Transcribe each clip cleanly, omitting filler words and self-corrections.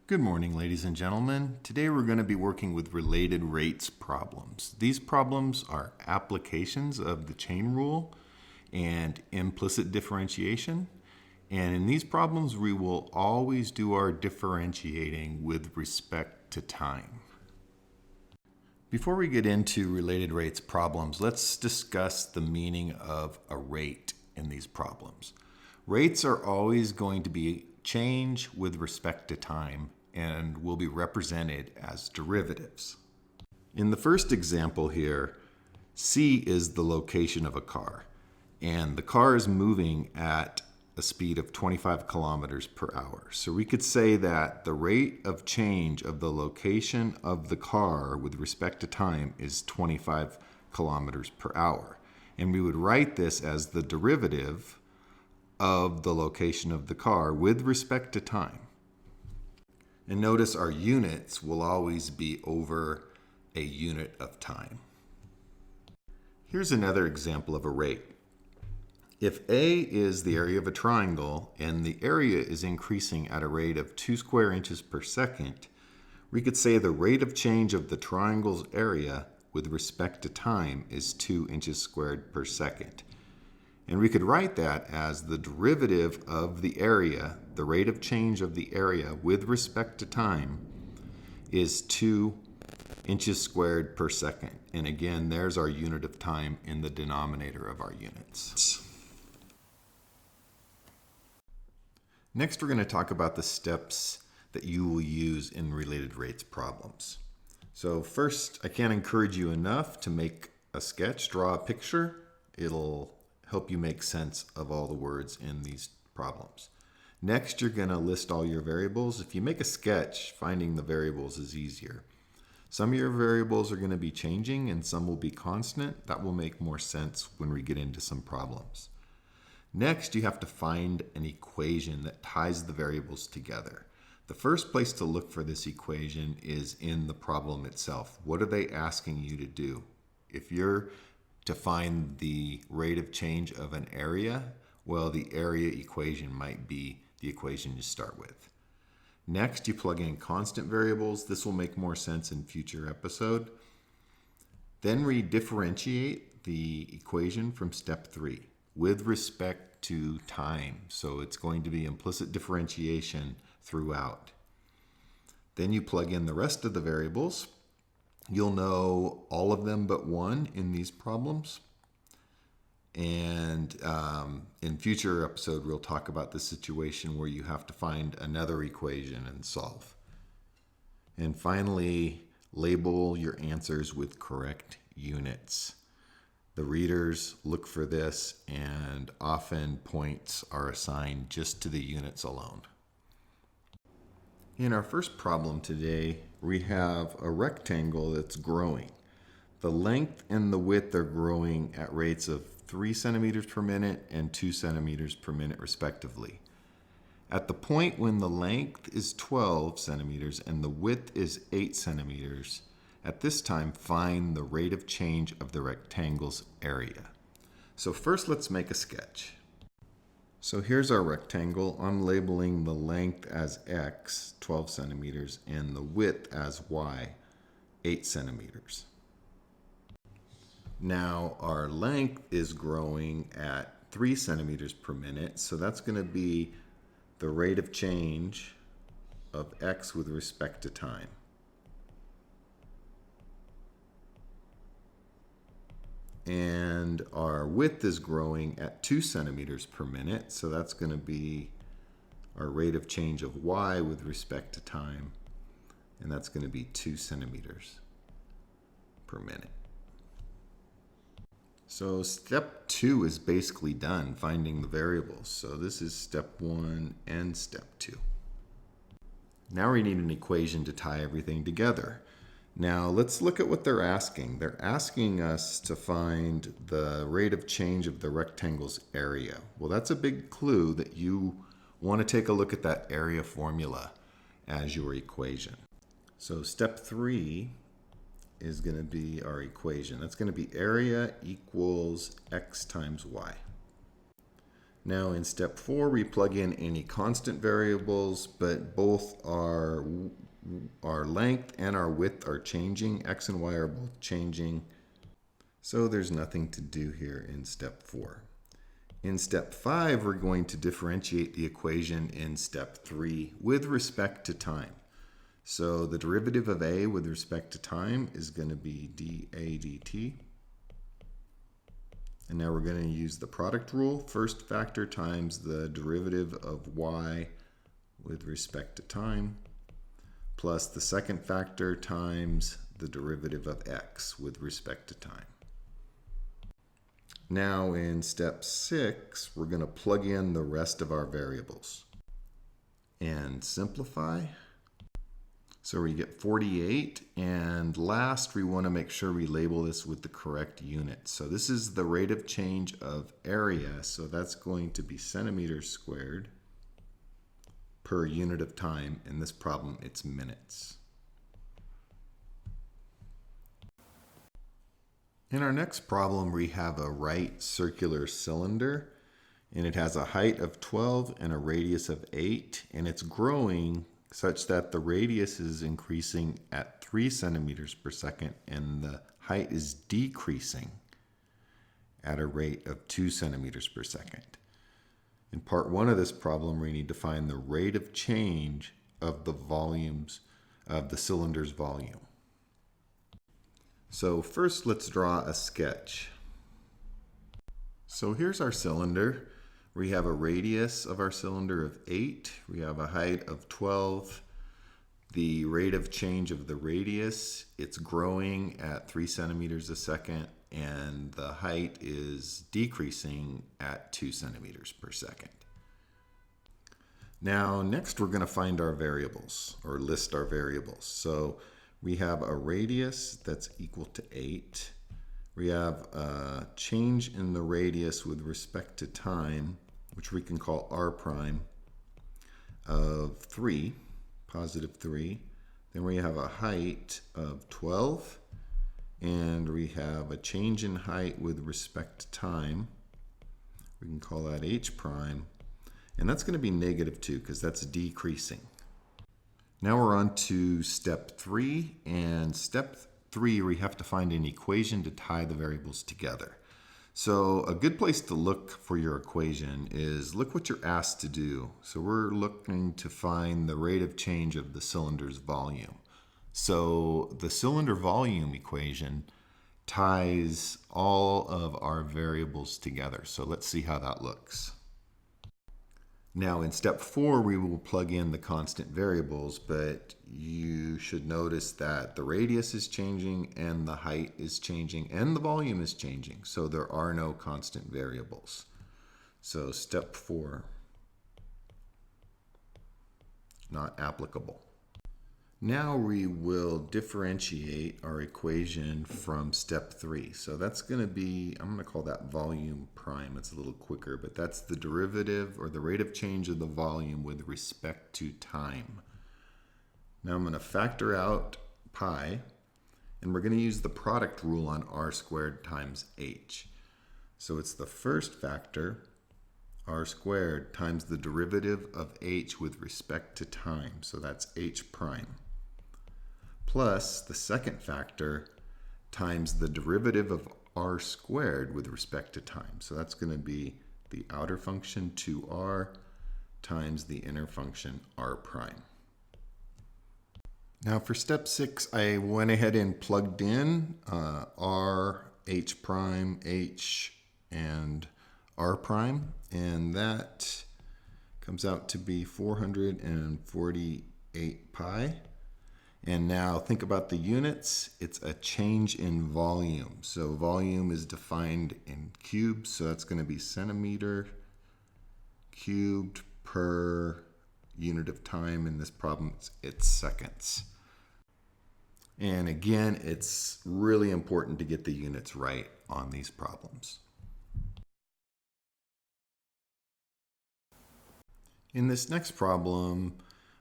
Good morning, ladies and gentlemen. Today we're going to be working with related rates problems. These problems are applications of the chain rule and implicit differentiation. And in these problems, we will always do our differentiating with respect to time. Before we get into related rates problems, let's discuss the meaning of a rate in these problems. Rates are always going to be change with respect to time and will be represented as derivatives. In the first example here, C is the location of a car, and the car is moving at a speed of 25 kilometers per hour. So we could say that the rate of change of the location of the car with respect to time is 25 kilometers per hour. And we would write this as the derivative of the location of the car with respect to time. And notice our units will always be over a unit of time. Here's another example of a rate. If A is the area of a triangle and the area is increasing at a rate of 2 square inches per second, we could say the rate of change of the triangle's area with respect to time is 2 inches squared per second. And we could write that as the derivative of the area, the rate of change of the area with respect to time is 2 inches squared per second. And again, there's our unit of time in the denominator of our units. Next, we're going to talk about the steps that you will use in related rates problems. So first, I can't encourage you enough to make a sketch, draw a picture. It'll help you make sense of all the words in these problems. Next, you're going to list all your variables. If you make a sketch, finding the variables is easier. Some of your variables are going to be changing and some will be constant. That will make more sense when we get into some problems. Next, you have to find an equation that ties the variables together. The first place to look for this equation is in the problem itself. What are they asking you to do? If you're to find the rate of change of an area, well, the area equation might be the equation you start with. Next, you plug in constant variables. This will make more sense in future episode. Then we differentiate the equation from step 3 with respect to time. So it's going to be implicit differentiation throughout. Then you plug in the rest of the variables. You'll know all of them but one in these problems. And in future episode, we'll talk about the situation where you have to find another equation and solve. And finally, label your answers with correct units. The readers look for this, and often points are assigned just to the units alone. In our first problem today, we have a rectangle that's growing. The length and the width are growing at rates of 3 centimeters per minute and 2 centimeters per minute respectively. At the point when the length is 12 centimeters and the width is 8 centimeters, at this time find the rate of change of the rectangle's area. So first let's make a sketch. So here's our rectangle. I'm labeling the length as X, 12 centimeters, and the width as Y, 8 centimeters. Now our length is growing at 3 centimeters per minute, so that's going to be the rate of change of X with respect to time. And our width is growing at 2 centimeters per minute, so that's going to be our rate of change of Y with respect to time, and that's going to be 2 centimeters per minute. So step 2 is basically done, finding the variables. So this is step 1 and step 2. Now we need an equation to tie everything together. Now let's look at what they're asking. They're asking us to find the rate of change of the rectangle's area. Well, that's a big clue that you want to take a look at that area formula as your equation. So step 3 is going to be our equation. That's going to be area equals X times Y. Now in step 4, we plug in any constant variables, but both our length and our width are changing. X and Y are both changing. So there's nothing to do here in step 4. In step 5, we're going to differentiate the equation in step 3 with respect to time. So the derivative of a with respect to time is going to be dA dt. And now we're going to use the product rule. First factor times the derivative of y with respect to time, plus the second factor times the derivative of x with respect to time. Now in step 6, we're going to plug in the rest of our variables and simplify. So we get 48, and last we want to make sure we label this with the correct unit. So this is the rate of change of area, so that's going to be centimeters squared per unit of time. In this problem, it's minutes. In our next problem, we have a right circular cylinder, and it has a height of 12 and a radius of 8, and it's growing such that the radius is increasing at 3 centimeters per second and the height is decreasing at a rate of 2 centimeters per second. In part 1 of this problem, we need to find the rate of change of the volumes of the cylinder's volume. So first, let's draw a sketch. So here's our cylinder. We have a radius of our cylinder of 8. We have a height of 12. The rate of change of the radius, it's growing at 3 centimeters a second, and the height is decreasing at 2 centimeters per second. Now, next we're going to find our variables, or list our variables. So we have a radius that's equal to 8. We have a change in the radius with respect to time, which we can call r prime, of 3, positive 3. Then we have a height of 12, and we have a change in height with respect to time. We can call that h prime, and that's going to be negative 2 because that's decreasing. Now we're on to step 3, and step 3 we have to find an equation to tie the variables together. So a good place to look for your equation is look what you're asked to do. So we're looking to find the rate of change of the cylinder's volume. So the cylinder volume equation ties all of our variables together. So let's see how that looks. Now in step 4, we will plug in the constant variables, but you should notice that the radius is changing and the height is changing and the volume is changing. So there are no constant variables. So step 4, not applicable. Now we will differentiate our equation from step 3. So that's going to be, I'm going to call that volume prime. It's a little quicker, but that's the derivative or the rate of change of the volume with respect to time. Now I'm going to factor out pi, and we're going to use the product rule on r squared times h. So it's the first factor, r squared, times the derivative of h with respect to time. So that's h prime. Plus the second factor times the derivative of r squared with respect to time. So that's going to be the outer function 2r times the inner function r prime. Now for step 6, I went ahead and plugged in r, h prime, h, and r prime, and that comes out to be 448 pi. And now think about the units. It's a change in volume. So volume is defined in cubes, so that's going to be centimeter cubed per unit of time. In this problem, it's seconds. And again, it's really important to get the units right on these problems. In this next problem,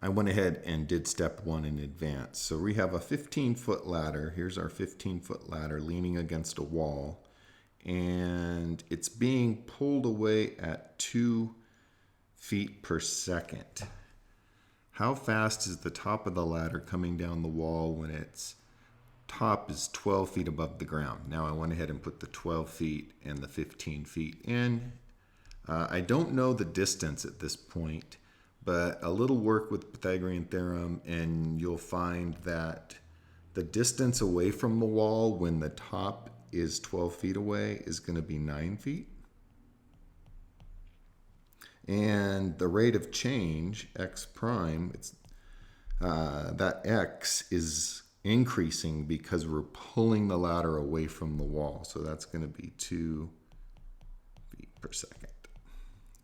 I went ahead and did step 1 in advance. So we have a 15-foot ladder. Here's our 15-foot ladder leaning against a wall. and it's being pulled away at 2 feet per second. How fast is the top of the ladder coming down the wall when its top is 12 feet above the ground? Now I went ahead and put the 12 feet and the 15 feet in. I don't know the distance at this point, but a little work with Pythagorean theorem and you'll find that the distance away from the wall when the top is 12 feet away is going to be 9 feet. And the rate of change, x prime, that x is increasing because we're pulling the ladder away from the wall. So that's going to be 2 feet per second.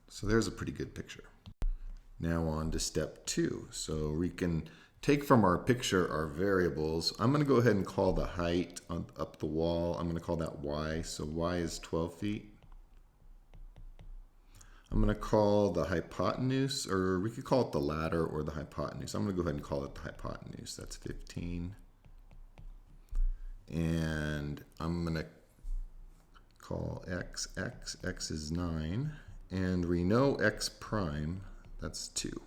So there's a pretty good picture. Now on to step 2. So we can take from our picture our variables. I'm going to go ahead and call the height up the wall. I'm going to call that y. So y is 12 feet. I'm going to call the hypotenuse, or we could call it the ladder or the hypotenuse. I'm going to go ahead and call it the hypotenuse. That's 15. And I'm going to call x, x is 9. And we know x prime, that's 2.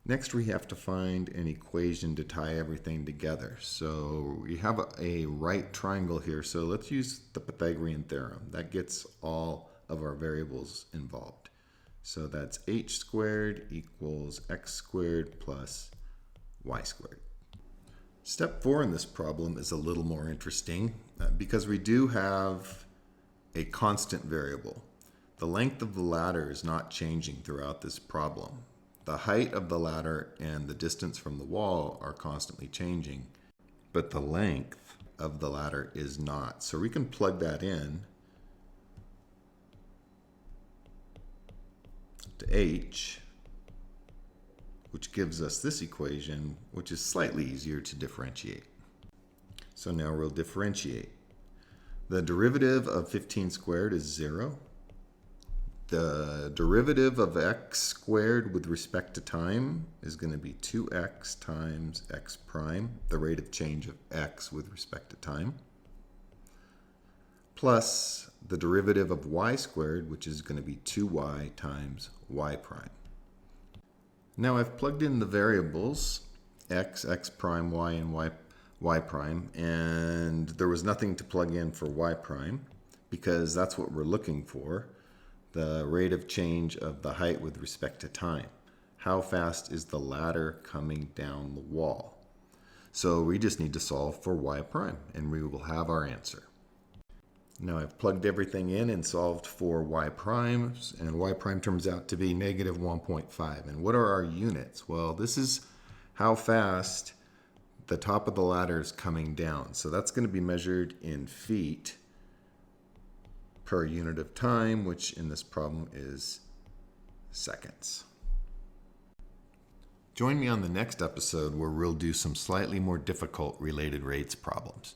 Next, we have to find an equation to tie everything together. So we have a right triangle here. So let's use the Pythagorean theorem. That gets all of our variables involved. So that's h squared equals x squared plus y squared. Step 4 in this problem is a little more interesting because we do have a constant variable. The length of the ladder is not changing throughout this problem. The height of the ladder and the distance from the wall are constantly changing, but the length of the ladder is not. So we can plug that in to h, which gives us this equation, which is slightly easier to differentiate. So now we'll differentiate. The derivative of 15 squared is 0. The derivative of x squared with respect to time is going to be 2x times x prime, the rate of change of x with respect to time, plus the derivative of y squared, which is going to be 2y times y prime. Now I've plugged in the variables x, x prime, y, and y prime, and there was nothing to plug in for y prime because that's what we're looking for. The rate of change of the height with respect to time. How fast is the ladder coming down the wall? So we just need to solve for y prime, and we will have our answer. Now I've plugged everything in and solved for y primes, and y prime turns out to be negative 1.5. And what are our units? Well, this is how fast the top of the ladder is coming down. So that's going to be measured in feet per unit of time, which in this problem is seconds. Join me on the next episode where we'll do some slightly more difficult related rates problems.